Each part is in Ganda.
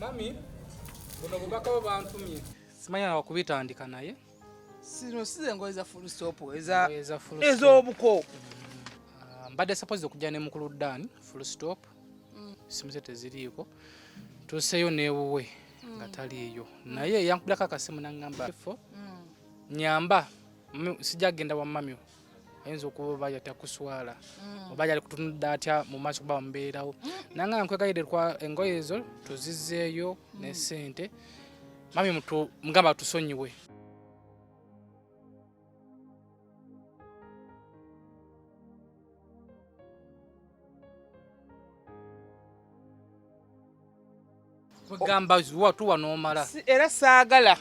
Mami, buno bubaka bantumye. Simanya wakubitandika naye. Sino size ngoza full stop ez'obuko. Mbadde suppose okujja ne mukulu Dan full stop. Simu ze teziriiko. Tuseeyo neewuwe nga taliiyo. Naye yankubirako akasimu n'aŋŋamba nyamba sijja kgenda wa mami ayinza okuba yata kuswala oba yali kutunudde atya mu maaso kuba bamubeerawo nanga nkwegayirire engoye ezo tuzizzeeyo ne ssente mami mugamba tusonyiwe. Kwegamba tuwa n'omala era saagala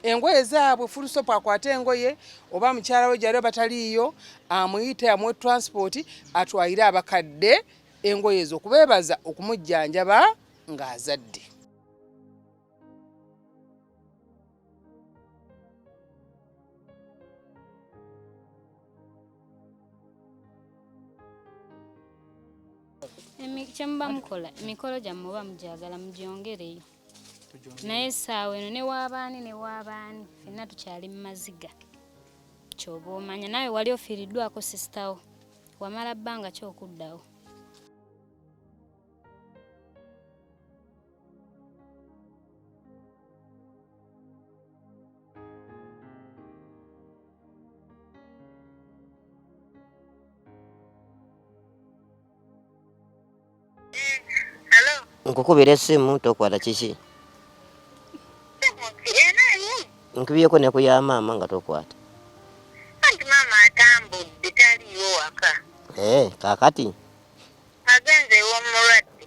engoye zaabwe full stop akwate engoye oba mukyala we gyali bataliiyo amuyite amwe transport atwayire abakadde engoye ezo okubeebaza okumujjanjaba ng'azadde. Kyemuba mukola emikolo gyammwe muba mugyagala mugyongereyo naye essaawa eno ne waabaani ffenna tukyali mu maziga kyoba omanya naawe wali ofiiriddwako sisitawo wamala bbanga ki okuddawo. Nkukubira essimu tokwata kiki? Nkubyeko ne ku ya maama nga tokwata. Anti maama atambudde taliiwo waka. Kaakati? Agenze ew'omulwadde.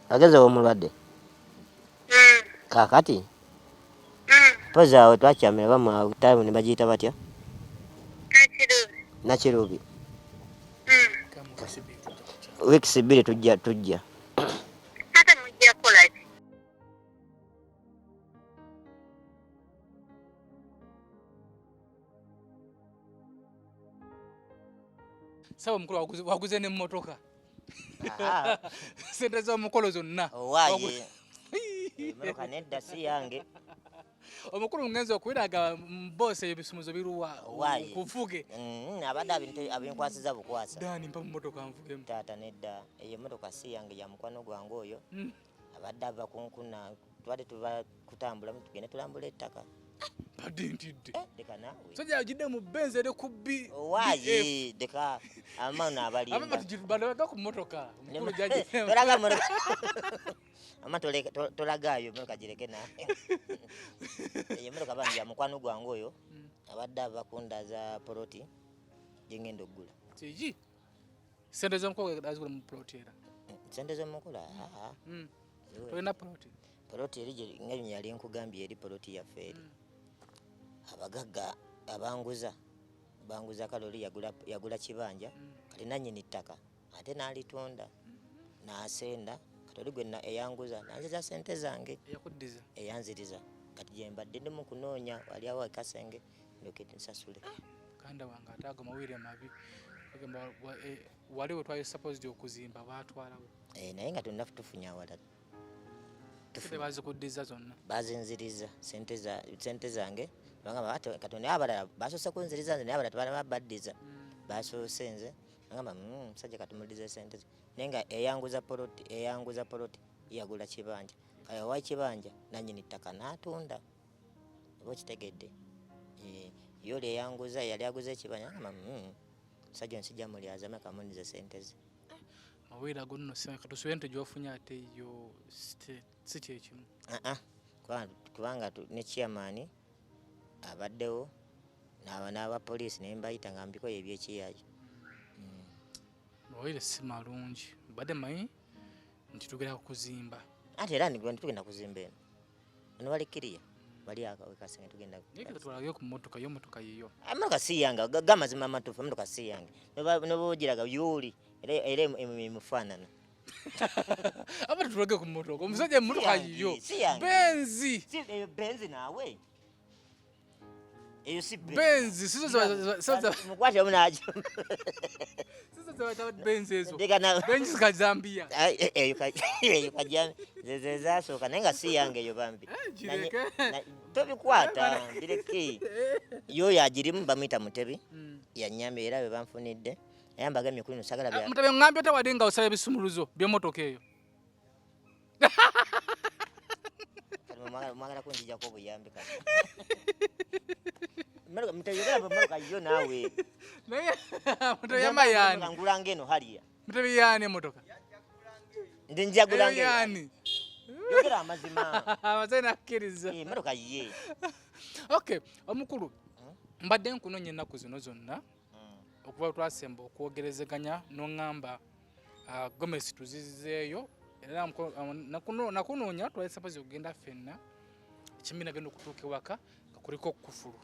Agenze ew'omulwadde? Kaakati? Mpozi awo twakyamira bamu taayimu ne bagiyita batya? Nakirubi. Wiikisi 2 tujja. Ate mujja kukola ki? Sawa mukulu waguze n'emmotoka. Sente z'omukolo zonna. Owaaye. Emmotoka nedda si yange. Omukulu ngenza okubiraga mbose ebisumuzo biruwa kufuge. Abadde abinkwasiza bukwasa. Dani mpa mmotoka nvugemu. Taata nedda eyo emmotoka si yange ya mukwano gwange oyo. Abadde ava kunkuna twali tuba kutambula tugende tulambula ettaka. Badde ntidde. Deka naawe. Soja agidde mu benze ne kubbi. Owaaye deka amaana abalimba. Abamba tujibalaga ku mmotoka. Mukulu jaji. Tolaga mmotoka. Ama tolagaayo mmotoka gireke naawe. Eyo mmotoka bangi ya mukwano gwange oyo. Abadde ava kundaza poloti gyengenda oggula. Kiki? Sente z'omukolo azigula mu poloti era. Sente z'omukolo? Tolina poloti? Poloti eri nga yali nkugambye eri poloti yaffe eri. Abagagga banguza kaloli yagula kibanja kati nannyini ttaka ate n'alitunda n'asenda katoli gwe eyanguza nanziza sente zange eyanziriza kati gye mbadde ndi mu kunoonya wali awo ekasenge ndokete nsasule. Kanda wange ataago mawire mabi wali we twali supposed okuzimba baatwalawo naye nga tonna tufunye awala bazikuddiza zonna bazinziriza sente zange bangamba katonda abalala basoose kunziriza nze naye abalala tebabaddiza basoose nze bangamba musajja katumulize sente ze naye nga eyanguza poloti yagula kibanja kale owa kibanja nannyini ttaka n'atunda oba okitegedde yoli eyanguza yali aguza ekibanja ngamba musajja nsijja mulyaza kamunize sente ze. Mawira gonno katusuubire nti gy'ofunye ate yo si kyekimu. Kubanga ne chairman abaddewo n'abapoliisi naye mbayita nga mbikoye ebyekiyaayi. Mawire si malungi badde manyi nti tugenda kuzimba. Ate era tugenda kuzimba eno. Eno wali kiriya wali akawekasenge tugenda. Tulage ku mmotoka y'ommotoka yiyo. Emmotoka si yange gamazima amatuufu emmotoka si yange. Ne boogiraga yuuli era emufaanana. Abantu tulage ku mmotoka omusajja emmotoka yiyo benzi. Benzi naawe Benzi sizo mukwate omunaajo. Sizo benzi ezo ndikana benzi ka Zambia kajja zezasooka naye nga si yange eyo bambi gireke tobikwata bireke yoyo agirimu bamuyita Mutebi yanyambye era bwe banfunidde ayambaga emikulu nosagala bya Mutebi ngambye tawade nga osaba ebisumuluzo by'emmotoka eyo mwagala kunjijako obuyambi kati Mutebi yogera bwemotoka yo naawe naye Mutebi yamayani ngulanga eno haliya Mutebi yani emmotoka ndi njagulanga yani yogera amazima abazai nakkiriza emmotoka ye okay omukulu mbadde nkunoonya ennaku zino zonna okuba twasemba okwogerezeganya n'oŋŋamba Gomesi tuzizeeyo era nakunoonya twali sapazi okugenda ffenna ekimbi nagenda okutuuka ewaka nga kuliko kufulu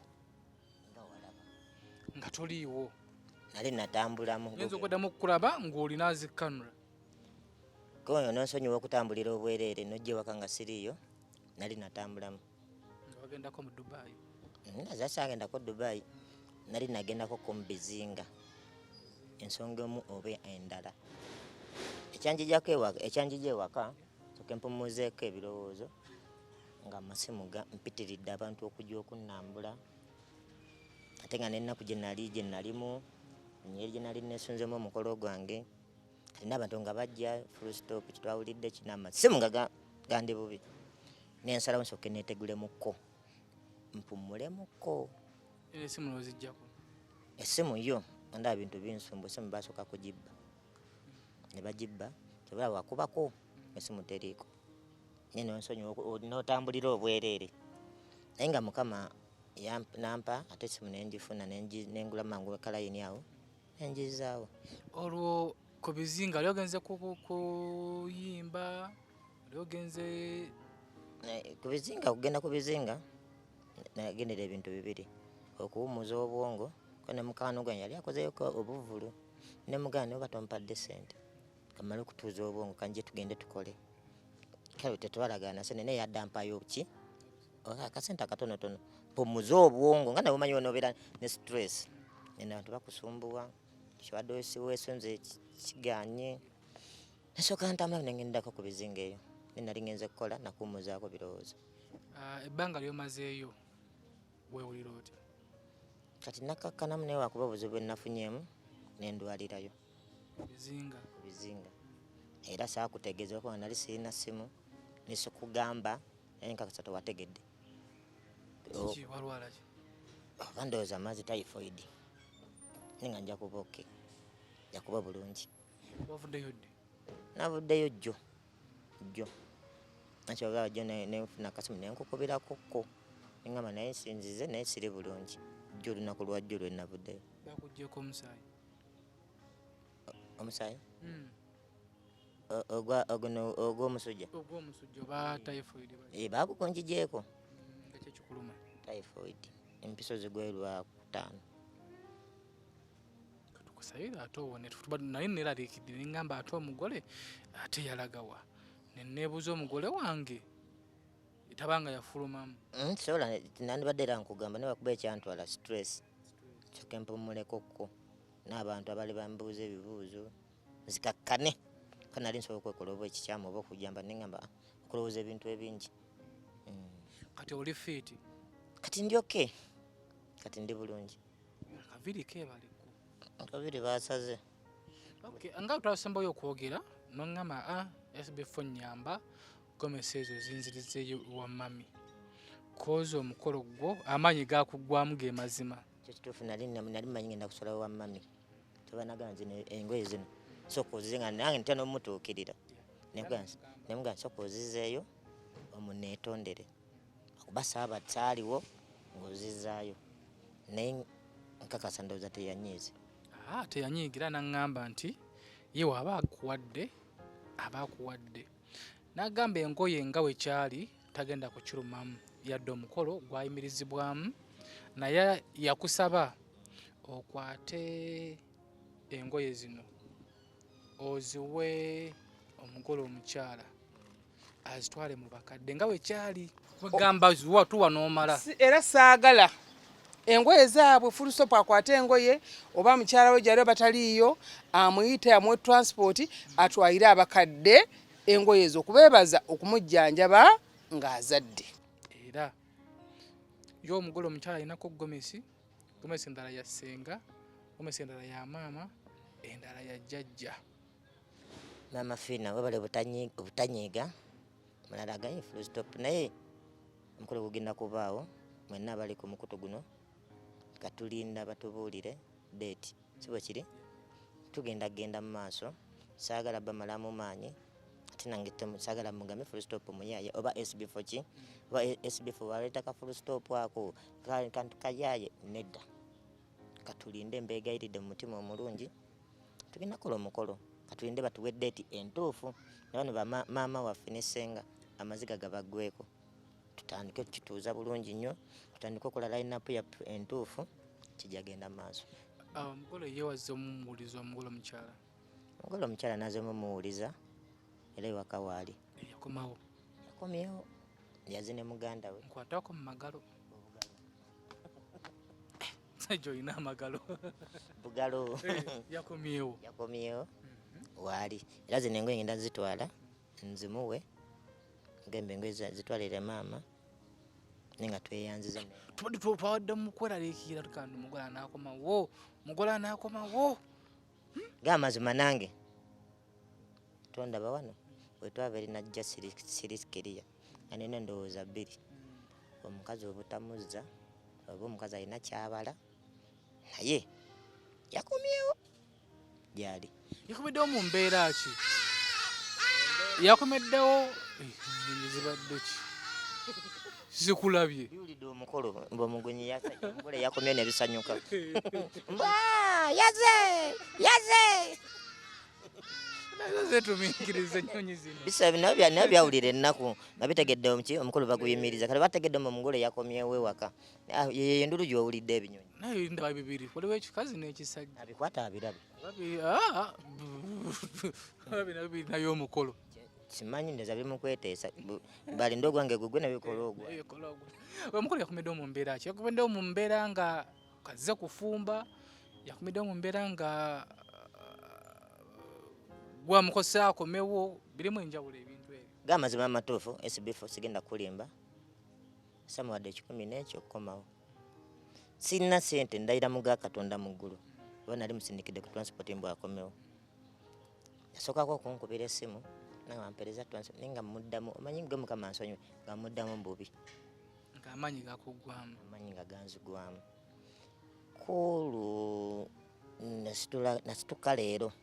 nga toliiwo nali natambulamu yinza okuddamu okukulaba ng'olina azikkanula koyo nonsonyiwa okutambulira obwereere nojja ewaka nga siriiyo nali natambulamu nga bagendako mu Dubai nazasagendako Dubai nali nagendako ku Bizinga ensonga emu oba endala ekyanjija ewaka soke mpumuzeeko ebirowoozo nga amasimu mpitiridde abantu okujja okunnambula ate nga n'ennaku gye nalimu engeri gye nali nesunzemu omukolo gwange kati n'abantu nga bajja full stop kitwawulidde kina amasimu nga gandi bubi nensalawo nsooke neetegulemukko mpumulemukko esimu nozijjako essimu yo ndaba bintu binsumbu essimu basooka kugibba ne bagibba kyobala wakubako essimu teriiko nye nonsonyiwa n'otambulira obwereere naye nga Mukama nampa ate essimu nenjifuna nengula mangu kalayini awo nenjizaawo olwo ku Bizinga oli ogenze kuyimba oli ogenze ku Bizinga kugenda ku Bizinga nagendera ebintu bibiri okuwumuza obwongo ko ne mukaano gwange yali akozeyo obuvulu ne mugane oba tompadde sente kamala okutuuza obwongo kanje tugende tukole kale tetwalagana sene naye yaddampayo ki akasente akatonotono mpumuza obwongo nga nawe omanyi onobeera ne stress nena abantu bakusumbuwa kibadde weesunze kiganye nasooka ntambula nengendako ku Bizinga eyo nenali ngenze kukola nakuwumuzaako birowoozo ebbanga lyomazeeyo weewulira otya kati nakakkanamu naye wakuba obuzibu bwe nafunyeemu nendwalirayo Bizinga era saakutegeeza kuba nali sirina simu nesokugamba naye nkakasa tewategedde walwala ki oba ndowooza amazzi typhoid ninga nja kuba oke nja kuba bulungi wavuddeyo ddi navuddeyo jjo nakyogaa jjo nenfuna akasimu nenkukubirako nengamba naye sinzize naye siri bulungi jjo olunaku lwajjo lwe navuddeyo bakugyeko omusaayi omusaayi ogw'omusujja oba typhoid bagugonjijeeko ekyekikuluma typhoid empiso zigwerwa 5 katukusayira ate owone naye neraliikidde nengamba ate omugole ate yalagawa neneebuuza omugole wange tabanga yafulumamu sobola nandibadde era nkugamba naye wakuba ekyantwala stress kyoke mpumulekokko n'abantu abali bambuuza ebibuuzo zikakkane kanali nsobola okwekola oba ekikyamu oba okujamba nengamba okulowooza ebintu ebingi kati oli fiiti kati ndi oke kati ndi bulungi akaviri kebalekku akaviri basaze nga twasembayo okwogera noŋŋamba SB4 nyamba Gomesi ezo zinzirizeeyo wa mami koza omukolo gwo amaanyi gakuggwamu ge mazima ekyo kituufu nali manyi ngenda kusolawo wa mami tobanaga nzino engoye zino sooka ozizenga nange ntya n'omutuukirira nemugamba sooka ozizeeyo omuneetondere okuba saaba saaliwo ng'ozizaayo naye nkakasa ndowooza teyanyiize teyanyiigira naŋŋamba nti ye waaba akuwadde n'agamba engoye nga we kyali tagenda kukirumamu yadde omukolo gwayimirizibwamu naye yakusaba okwate engoye zino oziwe omugole omukyala azitwale mu bakadde nga we kyali bagamba ziwa tuwa n'omala era saagala engoye zaabwe full stop akwate engoye oba mukyala we gyali bataliiyo amuyite amuwe transport atwayire abakadde engoye ezo okubeebaza okumujjanjaba ng'azadde. era y'omugole omukyala alinako gomesi endala ya ssenga, gomesi endala ya maama, endala ya jjajja. Mama Fina webale obutanyiiga mulala aganye full stop naye omukolo gugenda kubaawo mwenna abali ku mukutu guno katulinda batubuulire date sibo kiri tugenda genda mu maaso saagala bamalamu maanyi ate nange saagala mugambe full stop muyaaye oba SB4 ki oba SB4 waleetaka full stop ako kantu kayaaye nedda katulinde mbeegayiridde mu mutima omulungi tugenda kola omukolo katulinde batuwe date entuufu nabano maama waffe ne ssenga amaziga gabaggweko tutandike kituuza bulungi nnyo tutandike okola line-up ya entuufu kijagenda maaso. Omugole yeewaze omumuwuliza omugole omukyala. Omugole omukyala naze mumuwuliza era ewaka waali yakomyewo yaze ne muganda we nkwatako mu magalo sajja olina amagalo bugalo yakomyewo waali era zino engoye ngenda zitwala nzimuwe ngembe engoye zitwalire maama nenga tweyanziza twawadde mu kweraliikirira tukandi mugole anaakomawo gamazima nange tondaba wano wetwava eri najja sirisikiriya anene ndowooza bbiri omukazi obutamuzza oba omukazi alina kyabala naye yakomyewo gyali yakomeddewo mu mbeera ki yakomeddewo zibadde ki zikulabye biwulidde omukolo ng'omugunyi omugole yakomyewo nebisanyuka yaze tuminkiriza ennyonyi zino bisabi nayo byawulira ennaku nga bitegedde omukolo baguyimiriza kale bategedde omugole yakomyewo ewaka endulu gyowulidde ebinyonyi naye ndaba bibiri waliwo ekikazi n'ekisajja abikwata abirabe bibiri nayo omukolo simanyi ndeza bimukweteesa balinde ogwange gugwe nebikola ogwa omukolo yakomeddewo mu mbeera ki yakomeddewo mu mbeera nga kazze kufumba yakomeddewo mu mbeera nga gwamukozesa akomewo birimu enjawulo ebintu ebyo gamazima amatuufu SB4 sigenda kulimba samuwadde 10 n'ekyo okukomawo sirina sente ndayira mu ga Katonda mu ggulu oba nali musindikidde ku transport mbw akomewo yasookako okunkubira essimu nanga mpereza transport ninga muddamu omanyi gwe mukama nsonyiwe nga muddamu bubi ng'amaanyi gakuggwamu amaanyi nga ganzigwamu kulu nasituka leero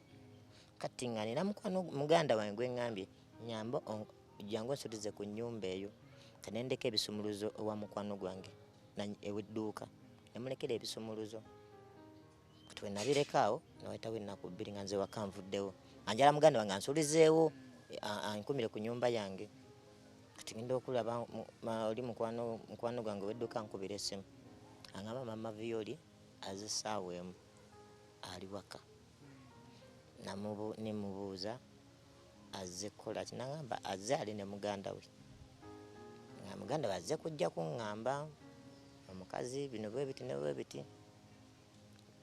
kati nga nina muganda wange gwe ŋŋambye nyamba jangu nsituze ku nnyumba eyo kanendeka ebisumuluzo owa mukwano gwange ewedduuka nemulekera ebisumuluzo kati wenabireka nawetawo ennaku 2 nga nze waka nvuddewo anjala muganda wange ansulizeewo ankumire ku nyumba yange kati ngenda okulaba oli mukwano gwange wedduuka nkubira essimu angamba mama Violi aze ssaawa emu ali waka nemubuuza azze kukola ki nagamba azze ali ne muganda we nga muganda we azze kujja kuŋŋamba omukazi bino bwe biti ne bwe biti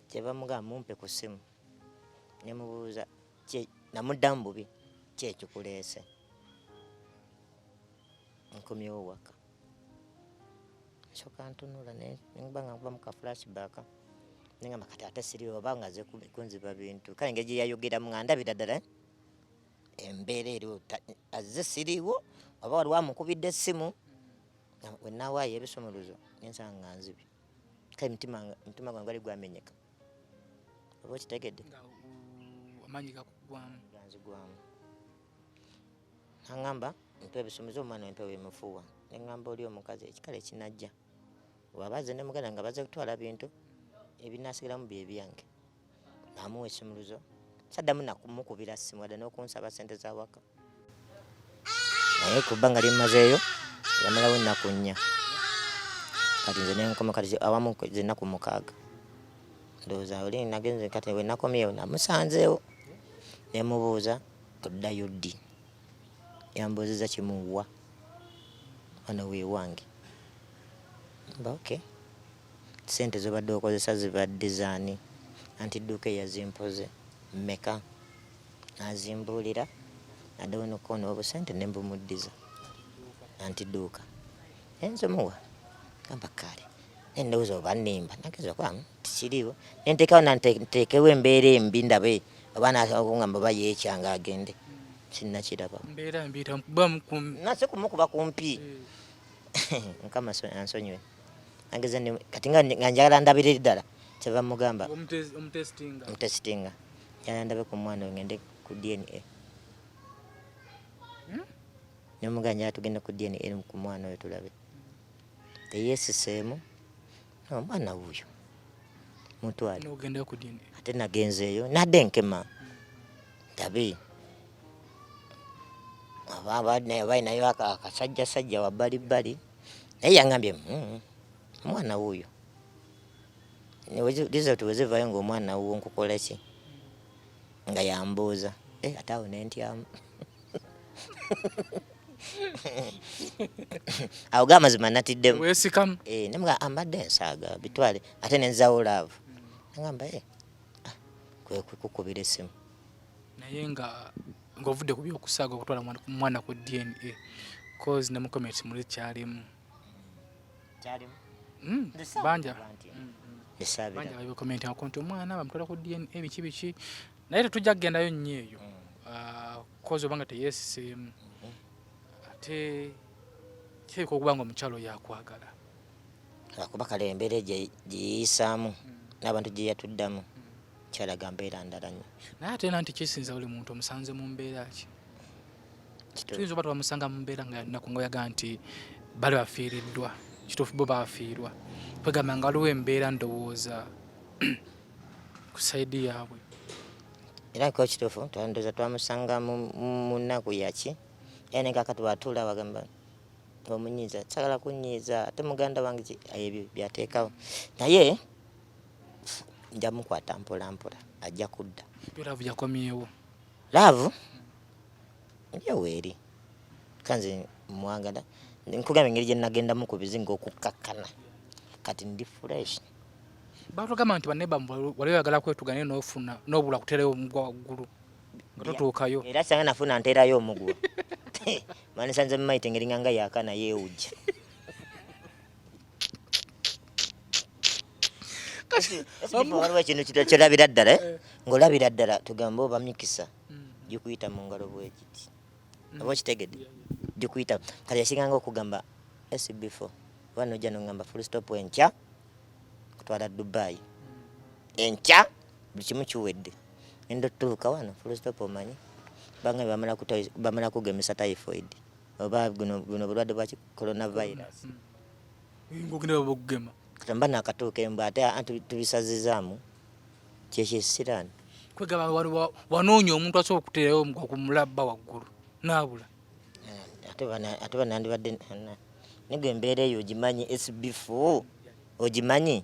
kyebamugamba mumpe ku ssimu nemubuuza namuddamu bubi kyekikuleese nkomyewo waka nsooka ntunula nenga nga nkuba muka flashback nengamba kati ate siriwe oba nga ze kunziba bintu kale engeri gyeyayogeramu nga ndabira ddala embeera eriwo azze siriwo oba waliwo amukubidde essimu wenawaayo ebisumuluzo nensanga nga nzibye kale mutima gwange gwali gwamenyeka oba okitegedde amaanyi gakuggwamu ganzigwamu nangamba mpe ebisumuluzo omwana wempewo emufuuwa nengamba oli omukazi ekikala ekinajja wabaze ne muganda nga baze kutwala bintu ebinasigalamu bye byange namuwa essumuluzo saddamu nakumukubira ssimu wadde n'okunsaba ssente za waka naye ku bbanga limazeeyo yamalawo ennaku 4 kati nze nenkoma kati awamu zennaku 6 ndowooza oli nagenze kati wenakomyewo namusanzeewo nemubuuza oddayo ddi yambuuziza kimuwa wano weewange mba okay sente zobadde okozesa zibadde zaani anti dduuka eyazimpoze mmeka azimbuulira addewo nokoona obusente ne mbumuddiza anti dduuka enzomuwa gamba kale endowooza oba nnimba nageza kwa tikiriiwo nenteekawo nanteekewo embeera embi ndabe oba naagamba oba yeekyanga agende sinnakiraba nase kumukuba kumpi Mukama ansonyiwe nageza kati nga njagala ndabire ddala kyeva mugamba omutesitinga njagala ndabe ku mwana we ngende ku DNA nemuga njagala tugende ku DNA ku mwana we tulabe teyesiseemu omwana wuyo mutwale ate nagenzeeyo nadde nkema ndabe balinayo akasajjasajja wabbalibbali naye yangambye omwana wuyo result wezivayo ngaomwana wuwo nkukola ki nga yambuuza ate awo nentyamu awo ga mazima natiddemu nemuga ambadde ensaaga bitwale ate nenzawo laavu nagamba kwekukubira essimu naye ng'ovudde ku byokusaaga okutwala mwana ku DNA cause ne mukomenti muli kyalimu banja babikomenti ako nti omwana bamutwala ku DNA biki naye tetujja kugendayo nnyo eyo cause obanga teyesiseemu ate kirabika okuba nga omukyalo yakwagala kuba kale embeera gyeyisaamu n'abantu gye yatuddamu kyalaga mbeera ndala nnyo naye ate nanti kisinza buli muntu omusanze mu mbeera ki tuyinza oba twamusanga mu mbeera nga yalinaku ngaoyaga nti bali bafiiriddwa kituufu bo bafiirwa kwegamba nga waliwo embeera ndowooza ku saidi yaabwe era ko kituufu twandoza twamusanga mu nnaku yaki era nekakati bwatuula bagamba omunyiiza sagala kunyiiza ate muganda wange ebyo byateekawo naye nja mukwata mpola mpola ajja kudda laavu yakomyewo laavu njeweeri kanze mwagala nkugamba engeri gye nagendamu ku bizinga okukakkana kati ndi fresh batugamba nti banne bamu wali oyagala kwetugane n'ofuna n'obula kuteerayo omugwa waggulu nga totuukayo era sanga nafuna nteerayo omugwa manisanze mumaite engeri nga yaakana yeewujja waliwo ekintu kyolabira ddala ng'olabira ddala tugamba oba mikisa gikuyita mu ngalo bwekiti oba okitegedde gikuyita kati yasiganga okugamba SB4 oba nojja nogamba full stop enkya kutwala Dubai enkya buli kimu kiwedde endo tutuuka wano full stop omanyi banga bamala kugemesa typhoid oba guno bulwadde bwa coronavirus ng'ogenda bakugema katamba nakatuuka embwa ate tubisazizaamu kyekyesiraani kwegamba wanoonya omuntu asobola okuteerayo omugwa ku mulabba waggulu naabula ate banandibadde nigo embeera eyo ogimanyi SB4 ogimanyi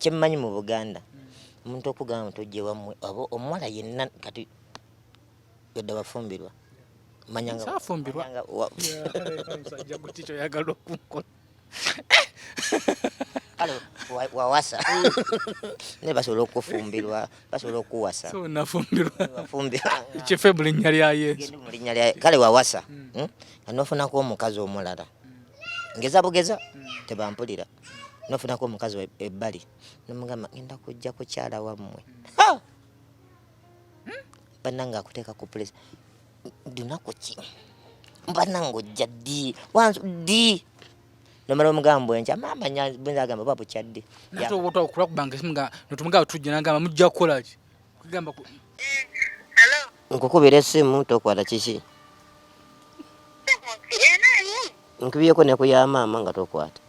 kyemmanyi mu Buganda omuntu okugamba mutojje wammwe abo omuwala yenna kati yodde wafumbirwa safumbirwa musajja guticho yagala okunkola kale wawasa ne basobola okufumbirwa basobola okuwasa so nafumbirwa wafumbirwa kyefe buli nnya lya Yesu kale wawasa anofunako omukazi omulala ngeza bugeza tebampulira nofunako omukazi ebbali nomugamba ngenda kujja kukyala wammwe bannanga akuteeka ku place lunaku ki bannanga ojja ddi nomala omugamba enkya maama bwenzagamba oba bukyadde nate oba okulakubanga esimu nga notumugamba tujja nagamba mujja kukola ki kugamba nkukubira essimu tokwata kiki nkubyeko ne ku ya maama nga tokwata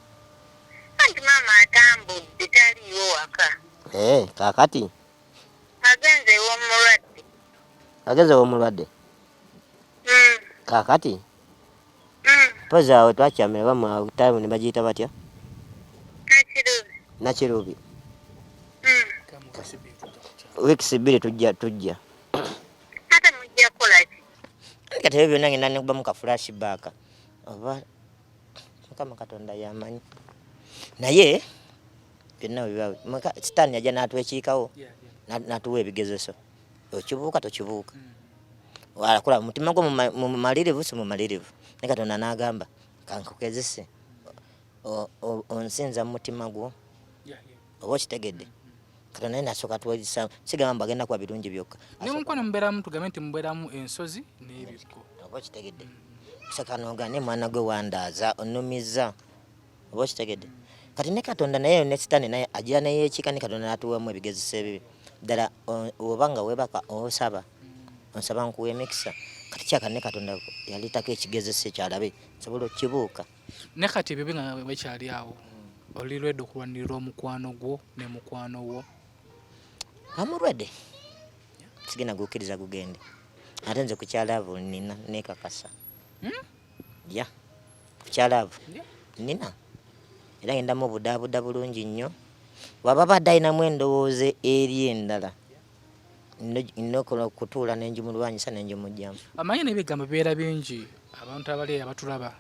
anti maama atambudde taliiwo waka kaakati agenze ew'omulwadde agenze ew'omulwadde kaakati pozi awo twakyamira bamu taimu ne bagiyita batya nakirubi wiikisi bbiri tujja ate mujja kukola ki kati ebyo byonna ngenda nekuba mu ka flashback oba Mukama Katonda yamanyi naye byonna bibawe sitaani yajja n'atwekiikawo n'atuwa ebigezeso okibuuka tokibuuka walakula mutima gwo mumalirivu si mumalirivu ne Katonda n'agamba kankukezese onsinza mu mutima gwo oba okitegedde Katonda naye nasooka tuwezesa sigamba mbu agenda kuba birungi byokka ne mukwano mubeeramu tugambe nti mubeeramu ensozi n'ebikko oba okitegedde sakanoga ne mwana gwe wandaaza onumiza oba okitegedde kati ne Katonda naye ne sitaani naye agira naye ekika ne Katonda n'atuwamu ebigezesa ebibi ddala oba nga weebaka osaba onsaba nkuwa emikisa kati kyaka ne Katonda yaleetako ekigezesa ekyalabe nsobola okukibuuka ne kati ebyo nga wekyali awo oli lwedde okulwanirira omukwano gwo ne mukwano wo amulwedde sigenda gukkiriza gugende ate nze ku kyalaavu nina nekakasa ya ku kyalaavu nina era ngendamu obudaabuda bulungi nnyo waba badde alinamu endowooza eri endala nnokola okutuula nenjimulwanyisa nenjimugjamu amanyi n'ebigambo bibeera bingi abantu abali abatulaba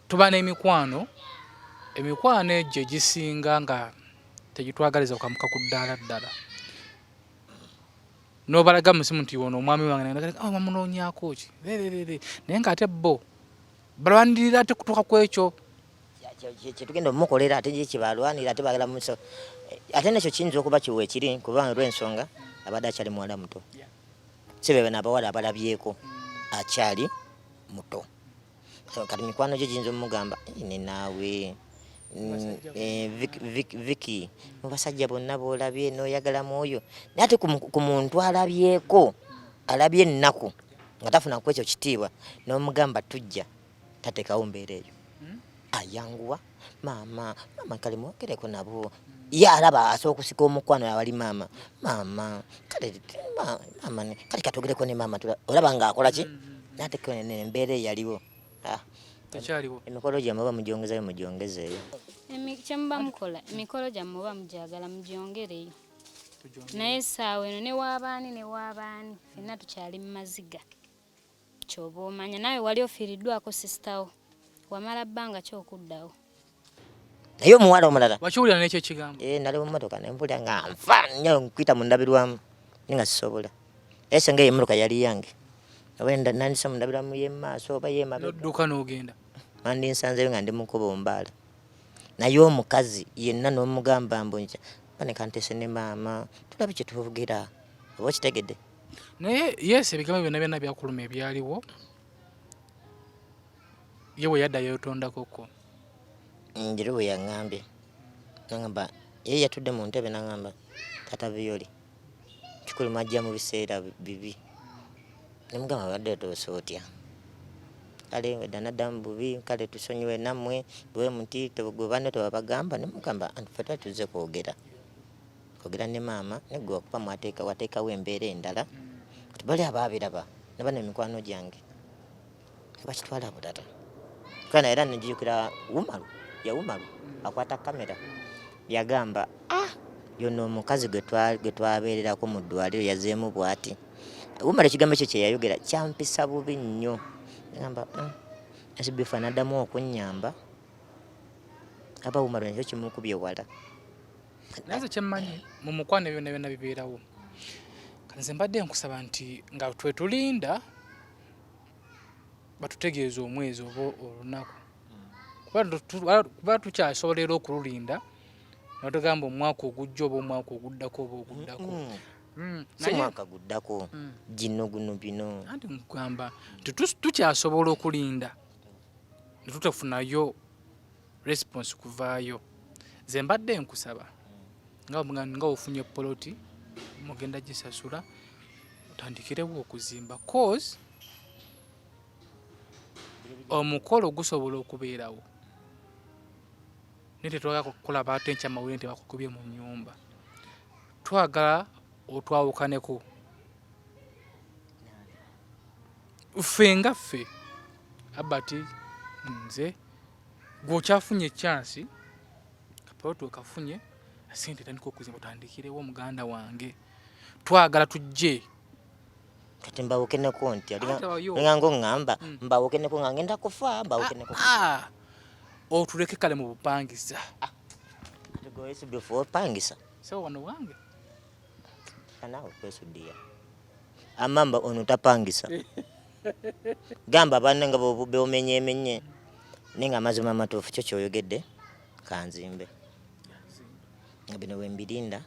tuba n'emikwano egyo egisinga nga tegitwagaliza okamuka ku ddaala ddala n'obalaga musimu nti ono omwami wange bamunoonyaako ki naye ng'ate bo balwanirira ate kutuuka ku ekyo kyetugenda omukolera ate kyebalwanira ate bagala muso ate nekyo kiyinza okuba kiwa ekiri kubanga olw'ensonga abadde akyali muwala muto si bebe n'abawala abalabyeko akyali muto kati mikwano gye giyinza omugamba ne naawe Viki mu basajja bonna boolabye n'oyagalamu oyo naye ate ku muntu alabyeko alabye ennaku nga tafuna ku ekyo kitiibwa n'omugamba tujja tateekawo mbeera eyo ayanguwa maama kale mwogereko nabo ye alaba asobola okusika omukwano awali maama kale katogereko ne maama olaba ng'akola ki n'ateekawo embeera eyaliwo emikolo gyammwe oba mugyongezayo mugyongezeeyo kyemuba mukola emikolo gyammwe oba mugyagala mugyongereyo naye essaawa eno ne waabaani fenna tukyali mu maziga kyoba omanya nawe wali ofiiriddwako sisitawo wamala bbanga kyokuddawo naye omuwala omulala wakiwulira n'ekyo ekigambo nali mu mmotoka nempulira nga nfa nnyo nkuyita mu ndabirwamu naye nga sisobola esenga eyo emmotoka yali yange oba nandisa mu ndabirwamu y'emaaso oba y'emabega n'odduka n'ogenda mandi nsanzeyo nga ndi mukuba ombaala naye omukazi yenna n'omugamba mbunja bane kantese ne maama tulabe kye tuvugira oba okitegedde naye yesu ebigambo byonna byakuluma ebyaliwo ye we yaddayo yotondakoko njiri we yaŋŋambye naŋŋamba ye yatudde mu ntebe naŋŋamba tata Violi kikulu majja mu biseera bibi nemugamba badde toose otya kale wedda naddamu bubi kale tusonyiwe nammwe bwe muti gwe banne tebabagamba nemugamba anti ffe twali tuzze kwogera ne maama negwe wakuba wateekawo embeera endala kati bali abaabiraba ne bano emikwano gyange nebakitwala bulala kana era nejjukira Wumalu akwata kamera yagamba yono omukazi gwe twabeererako mu ddwaliro yazeemu bw'ati Wumalu ekigambo ekyo kye yayogera kyampisa bubi nnyo ngamba asibifa naddamu okunnyamba aba Wumalu nakyo kimukubye wala naye kyemmanyi mu mukwano byonna bibeerawo kanze mbadde nkusaba nti nga twetulinda batutegeeza omwezi oba olunaku kuba tukyasobolera okululinda natugamba omwaka ogujja oba omwaka oguddako oba oguddako si mwaka guddako gino guno bino anti nkugamba nti tukyasobola okulinda netutafunayo response kuvaayo ze mbadde nkusaba nga ofunye poloti mugenda gisasula otandikirewo okuzimba cause omukolo gusobola okubeerawo naye tetwagala kukulaba ate nkya amawulire nti bakukubye mu nnyumba twagala otwawukaneko ffe nga ffe Albert nze gw'okyafunye chansi kapoloti okafunye sente tandika okuzimba otandikirewo muganda wange twagala tujje kati mbawukeneko ntya nga ngoŋŋamba mbawukeneko nga ngenda kufa mbawukeneko otuleke kale mu bupangisa. Tugoyesi before pangisa. Sewa wano wange. Anawe kwesudia. Amamba ono tapangisa. Gamba banne nga bobube omenye ninga amazima matuufu kyo kyoyogedde kanzimbe. Nga bino wembirinda.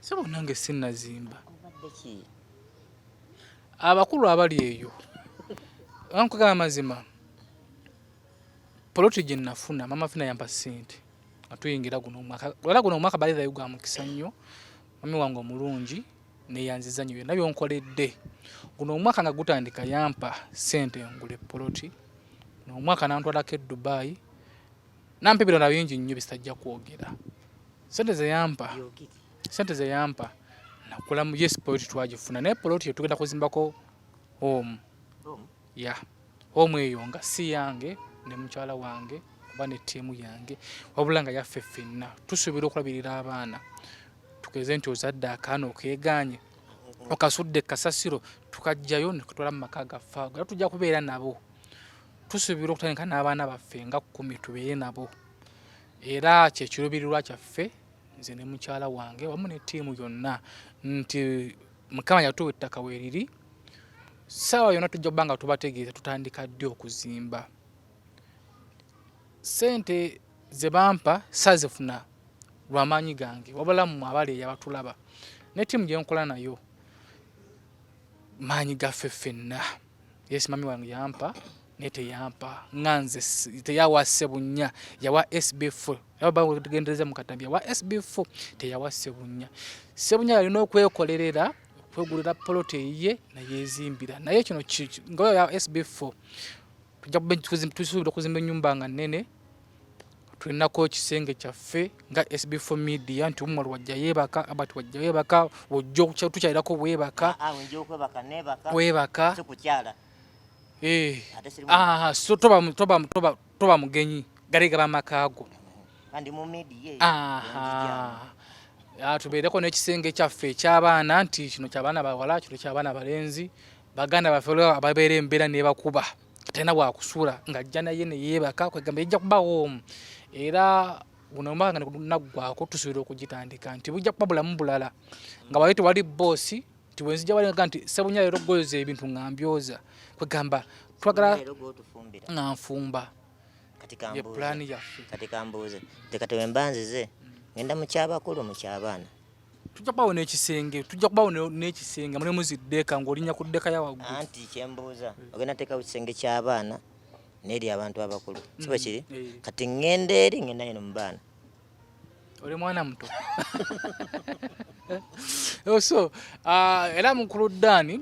Sewa nange sinnazimba. Obadde ki? Abakulu abali eyo. Wankugamba amazima. Poloti gye nafuna mama fina yampa ssente. Atuyingira guno omwaka. Wala guno omwaka bali zayo gwa mukisa nnyo. Mami wange omulungi neyanziza nnyo byonna byonkoledde. Guno omwaka nga gutandika yampa ssente ngule poloti. Guno omwaka nantwalako e Dubai. Nampa ebirala bingi nnyo bisajja kwogera. Ssente ze yampa nakula mu yes poloti twagifuna naye poloti tugenda kuzimbako home. Ya home eyo nga si yange ne mukyala wange oba ne ttiimu yange wabula nga yaffe ffenna tusuubira okulabirira abaana tukeze nti ozadde akaana okeeganye okasudde kasasiro tukajjayo ne kutwala mu maka gaffe era tujja kubeera nabo tusuubira okutandika n'abaana baffe nga 10 tubeere nabo era kyekiruubirirwa kyaffe nze ne mukyala wange wamu ne ttiimu yonna nti Mukama yatuwa ettaka weeriri sawa yonna tujja kubanga tubategeeza tutandika ddi okuzimba. Sente ze bampa sazifuna lw'amaanyi gange wabula mu abali yabatulaba ne ttiimu gye nkola nayo maanyi gaffe ffenna. Yes mami wange yampa ne teyampa nganze teyawa Ssebunya yawa SB4 yaba tugendereza mu Katambi yawa SB4 teyawa Ssebunya. Ssebunya alina okwekolerera kwegulira poloti ye na yezimbira naye kino ngoyo ya SB4 tujja tusuubira okuzimba ennyumba nga nnene tulinako ekisenge kyaffe nga SB4 media nti umwe wajja yebaka abati wajja yebaka wojjo tukyalirako bwebaka webaka kukyala so toba mugenyi galega bamakago kandi mu media tubeereko n'ekisenge kyaffe eky'abaana nti kino ky'abaana bawala kino ky'abaana balenzi baganda baffe ababeera embeera nebakuba talina bwakusuula ng'ajja naye neyeebaka kwegamba ejja kubawo omu era guno omwaka naggwako tusuubira okugitandika nti bujja kuba bulamu bulala nga wali tewali boosi nti wenzijja walinga nti Ssebunya leero goyoza ebintu nga mbyoza kwegamba twagala nga nfumba ye pulaani yaffe. Kati kambuuze tekati wembanzize ngenda mu kyabakulu mu kyabaana tujja kubawo n'ekisenge mulimu ziddeeka ng'olinnya ku ddeeka ya waggulu. Anti kyembuuza ogenda teeka ku kisenge ky'abaana n'eri abantu abakulu siba kiri kati ngenda eri ngenda ino mu baana oli mwana muto. So era mukulu Ddaani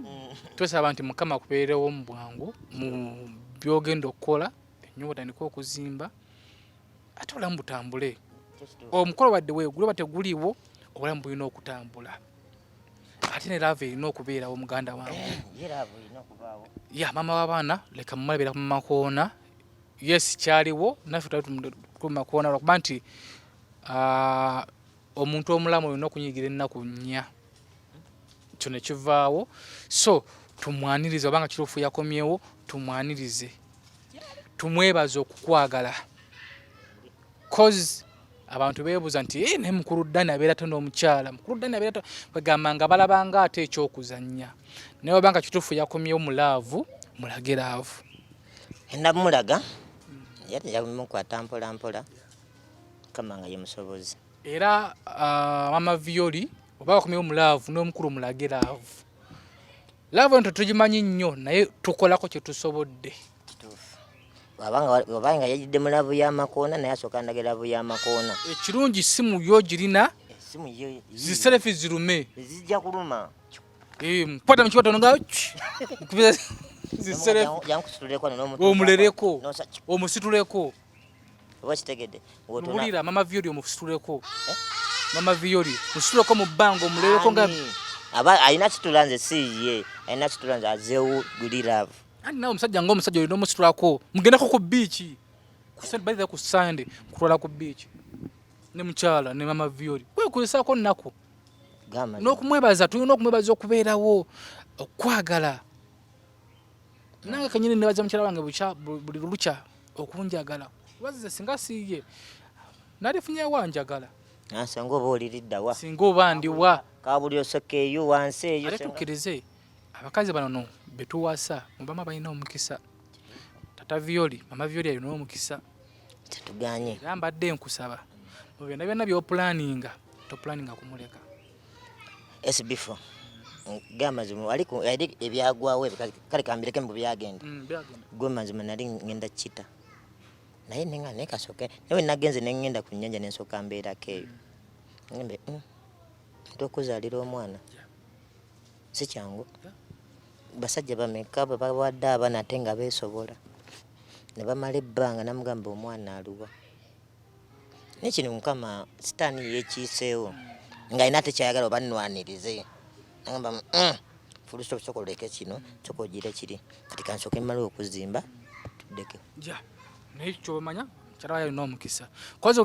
twesaba nti Mukama akubeerewo mu bwangu mu byogenda okukola ennyumba otandika okuzimba ate obulamu butambule. Omukolo wadde weeguli oba teguliwo obulamu bulina okutambula ate ne laavu erina okubeerawo muganda wange. Ya maama w'abaana leka mumalabeera ku Makoona yes kyaliwo naffe twali ku Makoona lwakuba nti omuntu omulamu olina okunyigira ennaku 4 kyo ne kivaawo so tumwanirize obanga kiruufu yakomyewo tumwanirize tumwebaze okukwagala cause abantu beebuuza nti ne mukulu Ddaani abeera tono omukyala mukulu Ddaani abeera kwegamba nga balabanga ate ekyokuzannya naye obanga kituufu yakomyewo mu laavu mulage laavu endamulaga yamukwata mpola mpola kama nga ye musobozi era mama Violi oba wakomyewo mu laavu n'omukulu mulage laavu. Laavu nto tugimanyi nnyo naye tukolako kye tusobodde. Wabanga yajidde mu laavu y'Amakoona naye asooka ndaga laavu y'Amakoona. Ekirungi simu yo girina ziselefi zirume zijja kuluma mpata mukiwato nga omulereko omusituleko oba kitegedde wulira mama Violi omusituleko mama Violi musituleko mu bbanga omulereko nga alina kitulanze siye alina kitulanze azeewo guli laavu ani nawe omusajja ng'omusajja olina omusitulako mugendako ku biiki baliza ku Sande kutwala ku biiki ne mukyala ne mama Violi kwekulisaako nnaku n'okumwebaza tulina okumwebaza okubeerawo okwagala nange kanyini nebaza mukyala wange buli lukya okunjagala wazize singa siiye nalifunye wanjagala Asanga oba oliriddawa. singa oba ndiwa Kabuli osoka eyo wansi eyo. ate tukkirize abakazi bano betuwasa mubama balina omukisa tata Violi mama Violi alina omukisa Tetuganye. era mbadde nkusaba mu byonna byonna by'opulaninga topulaninga kumuleka SB4 gamazimu aliko ebyagwawo kale kambireke mu byagenda gwe mazima nali ngenda kita naye nenga nekasoke newe nagenze nengenda ku nnyanja nensoka mbeera keyo ngembe tokuzalira omwana si kyangu basajja bameka bawadde abaana ate nga beesobola ne bamala ebbanga namugamba omwana aluwa nekino mukama sitaani yekiiseewo nga ina tekyayagala oba nnwanirize nagamba fuluso sokoleke kino kyokogire kiri kati kansoke mmala okuzimba tuddeke ja naye kyomanya kyala wayo n'omukisa kozi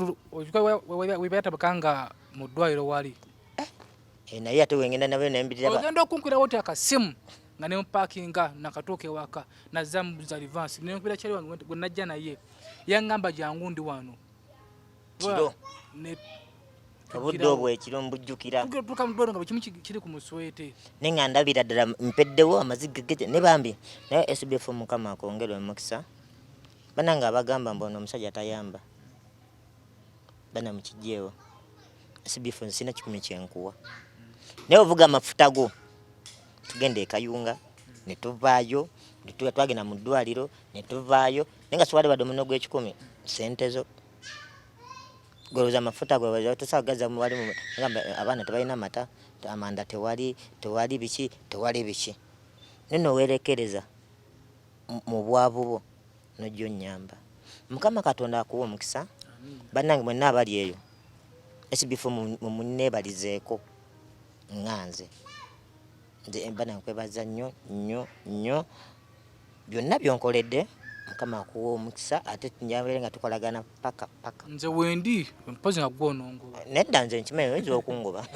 webayatabakanga mu ddwaliro wali naye ate wengenda nabyo nembirira ogenda okunkwirawo oti akasimu nga nempakinga nakatuuka ewaka nazza mubuza advance nenkubira kyali wange gwe najja naye yaŋŋamba jangu ndi wano kiro obudde obwo ekiro mbujjukira tuka mudwaliro nga bwekimu kiri ku muswete naye nga ndabira ddala mpeddewo amaziga geje ne bambi naye SBF mukama akongerwe omukisa bananga abagamba mbono omusajja tayamba bana mukijjeewo SBF nsina 10 kyenkuwa naye ovuga amafuta go tugende ekayunga ne tuvaayo twagenda mu ddwaliro ne tuvaayo naye nga siwali badde omuno gw'ekikumi sente zo goloza amafuta gwe tusagaza mu wali ngamba abaana tebalina mata amanda tewali biki nino werekereza mu bwavu bo nojjo nyamba mukama katonda akuwa omukisa bannange mwenna abali eyo SBF mu munneebalizeeko nganze nze bana nkwebaza nnyo byonna byonkoledde mukama akuwa omukisa ate njabere nga tukolagana paka nze wendi mpozi nga gwonongoba nedda nze nkimanyi oyinza okungoba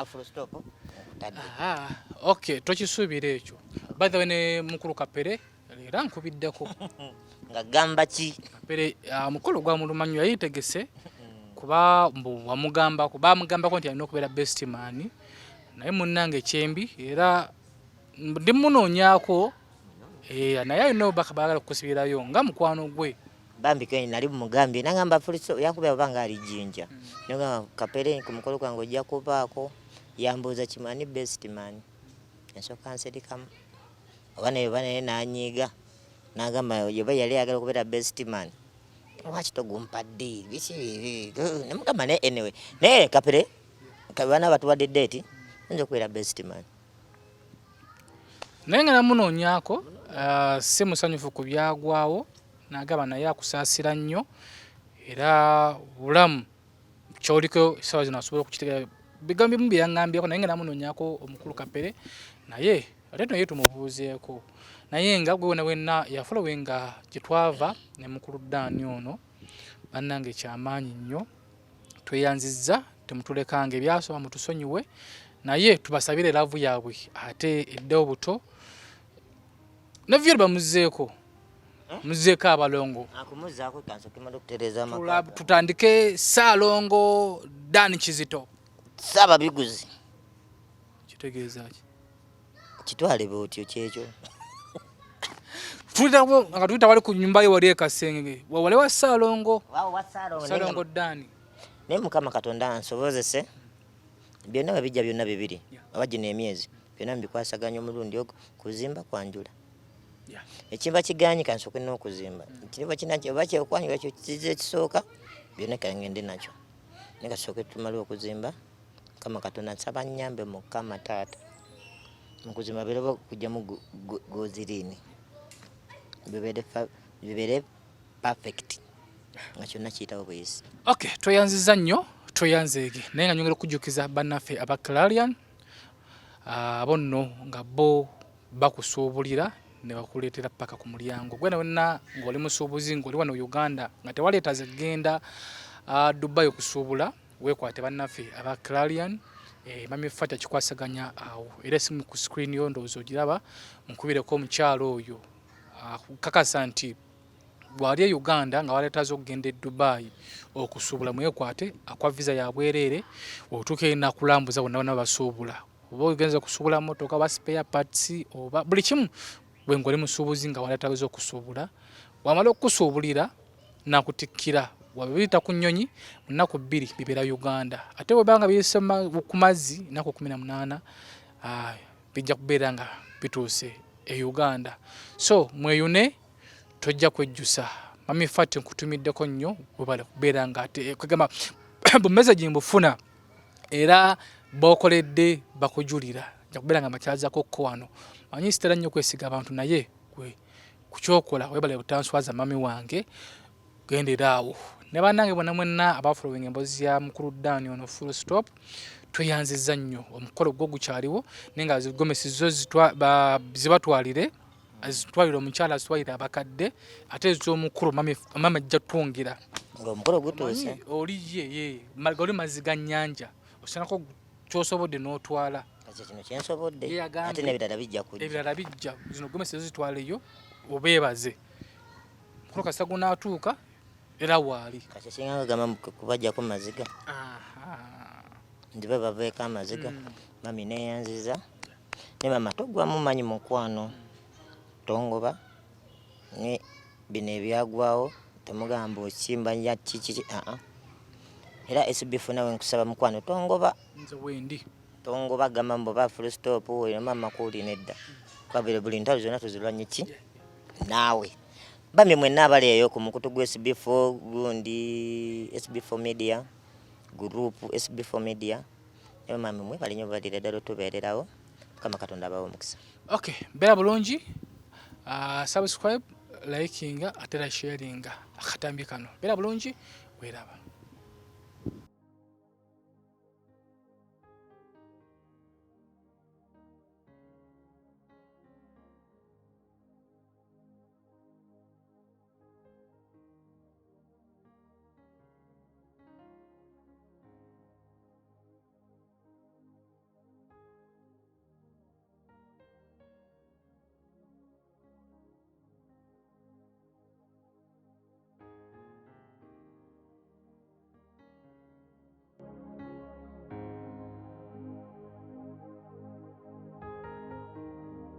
full stop okay tokisuubira ekyo by the way ne mukulu Kapere era nkubiddeko nga gamba ki Kapere mukulu gwa mulumanyi yayitegese kuba bamugambako nti alina okubeera best man naye munnange kyembi era ndi munoonyaako naye alina obubaka baagala okukusibirayo nga mukwano gwe bambi ke nali mugambye nagamba fuliso yakubya obanga ali jinja nagamba Kapere ku mukolo kwange ojja kubaako yambuuza kimani best man ensooka nserikamu oba naye nanyiiga nagamba yoba yali ayagala okubeera best man lwaki togumpadde biki nemugamba naye anyway naye Kapere kabana batuwadde date nja okubeera best man naye nga namunoonyaako si musanyufu ku byagwawo nagamba naye akusaasira nnyo era bulamu kyoliko esawa zino asobola okukitegeera bigambo bimu byeyaŋŋambyeko naye nga namunoonyaako omukulu Kapere naye ate naye tumubuuzeeko naye nga gwe wenna yafolowe nga gyetwava ne mukulu Ddaani ono bannange kyamaanyi nnyo tweyanzizza temutulekanga ebyasoba mutusonyiwe naye tubasabire laavu yaabwe ate eddewo buto ne Violi bamuzeeko muzeeko abalongo akumuzaako kansoke mala okutereeza amaka tutandike Ssaalongo Ddaani Kizito saba biguzi kitegeeza ki kitwale bwotyo kyekyo nga tuyita wali ku nyumba ye wali ekasenge wale wa Ssaalongo Ssaalongo Ddaani naye mukama katonda ansobozese byonna babijja byonna bibiri oba gino emyezi byonna mbikwasaganya omulundi ogwo kuzimba kwanjula ekimba kiganyi kansooke n'okuzimba kiriba kinakyo oba kyekwanjula kyo kize ekisooka byonna kangende nakyo naye kasooke tumale okuzimba mukama katonda nsaba nnyambe mukama taata mukuzimba biraba kujjamu gozirini bibere perfect nga kyonna kiyitawo bweyisi okay tweyanziza nnyo tweyanzeege naye nga nyongera okujjukiza bannaffe aba Clarion abo nno nga bo bakusuubulira ne bakuleetera paka ku mulyango gwena wenna ng'oli musuubuzi ng'oli wano Uganda nga tewaleetaze genda Dubai okusuubula weekwate bannaffe aba Clarion mami Fatia kikwasaganya awo era simu ku screen yo ndowooza ogiraba mukubireko omukyalo oyo kakasa nti bwali e Uganda nga waletaze okugenda e Dubai okusuubula mwekwate akwa visa ya bwereere otuuka ena kulambuza bonna bonna basuubula oba ogenza kusuubula motoka oba spare parts oba buli kimu bwe ngoli musuubuzi nga waletaze okusuubula wamala okusuubulira nakutikkira wabiyita ku nnyonyi mu nnaku 2 bibeera Uganda ate bwebanga biyise ku mazzi nnaku 18 bijja kubeera nga bituuse e Uganda so mweyune tojja kwejjusa mami fati nkutumiddeko nnyo webale kubeera nga kwegamba bumessage mbufuna era bokoledde bakujulira nja kubeera nga makyazako ko wano manyi sitera nnyo kwesiga abantu naye gwe kuchokola webale butanswaza mami wange genderaawo ne bannange bonna mwenna abafollowing emboozi ya mukulu Dani ono full stop tweyanziza nnyo omukolo gwo gukyaliwo nenga zigomesi zo zibatwalire azitwalire omukyala azitwalire abakadde ate ez'omukulu mama ajja twongera ng'omukolo gutuuse oliye oli maziga nnyanja osanako kyosobodde n'otwala kino kyensobodde ate n'ebirala bijja kujja ebirala bijja zino gomesi zitwaleyo obeebaze mukulu kasita gunaatuuka era waali kati singa gamba kubajjako maziga ndibe baveeko amaziga mami neyanziza ne mama togwamu manyi mukwano tongoba ne bino ebyagwawo temugamba okimba ya kiki era SB4 nawe nkusaba mukwano tongoba nze wendi tongoba gamba mboba full stop oyo mama kuli nedda kwabire buli ntalo zonna tuzilwanye ki naawe bamwe mwenna abali eyo ku mukutu gwe SB4 gundi SB4 media group SB4 media eyo mami mwe bali nyo balire dalo tubeererawo kama katonda bawo mukisa okay bera bulungi subscribe liking atera sharing akatambi kano bera bulungi weraba